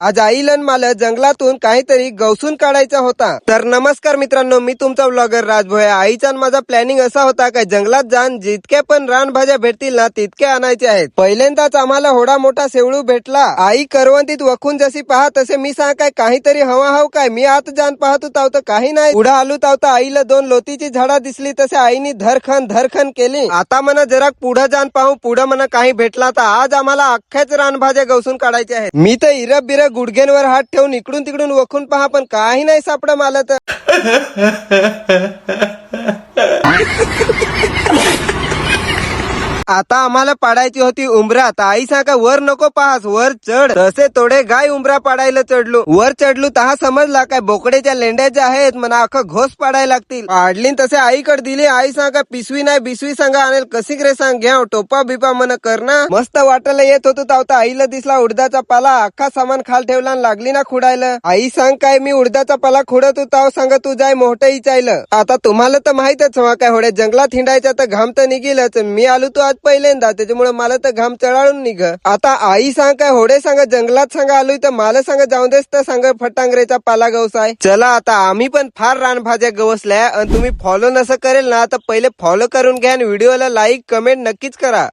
आज आईला न मला जंगलातून काहीतरी गवसून काढायचा होता. तर नमस्कार मित्रांनो, मी तुमचा ब्लॉगर राजभोया. आईचा न माझा प्लॅनिंग असा होता काय जंगलात जाऊन जितक्या पण रानभाज्या भेटतील ना तितक्या आणायचे आहेत. पहिल्यांदाच आम्हाला होडा मोठा शेवळू भेटला. आई करवंतीत वखून जशी पहा तसे मी सांग काय काहीतरी हवा हव काय. मी आत जाण पाहत होता काही नाही. पुढे आलो तावता आईला 2 लोतीची झाडा दिसली तसे आईनी धरखन केली. आता म्हणा जरा पुढे जाण पाहू. पुढे म्हणा काही भेटला तर आज आम्हाला अख्ख्याच रानभाज्या गवसून काढायच्या आहेत. मी तर इरब बिरब गुडघ्यांवर हात ठेवून इकडून तिकडून वखून पहा पण काही नाही सापडा मला तर. आता आम्हाला पाडायची होती उंबरा. तर आई सांगा वर नको पाहास वर चढ. तसे थोडे गाय उंबरा पाडायला चढलो. वर चढलो तहा समजला काय बोकड्याच्या लेंड्या ज्या आहेत म्हणा अख्खा घोस पाडायला लागतील. पाडली तसे आईकडे दिली. आई सांगा पिशवी नाही बिसवी सांगा आणेल कशी रे सांग घ्या टोपा बिपा मन कर ना. मस्त वाटायला येत होतो तावता आईला दिसला उडदाचा पाला. अख्खा सामान खाल ठेवला लागली ना खुडायला. आई सांग काय मी उडदाचा पाला खुडत होता सांगा तू जाय मोठं इचायलं. आता तुम्हाला तर माहितच हवा काय होड्या जंगलात हिंडायचा तर घाम तर निघेलच. मी आलो तू आज पहिल्यांदा त्याच्यामुळे मला तर घाम चढाळून निघ. आता आई सांग काय होडे सांगा जंगलात सांगा आलोय तर मला सांगा जाऊन देस तर सांगा फटांगरेचा पाला गवसाय. चला आता आम्ही पण फार रानभाज्या गवसल्या आणि तुम्ही फॉलो नसं करेल ना तर पहिले फॉलो करून घ्या आणि व्हिडिओला लाईक कमेंट नक्कीच करा.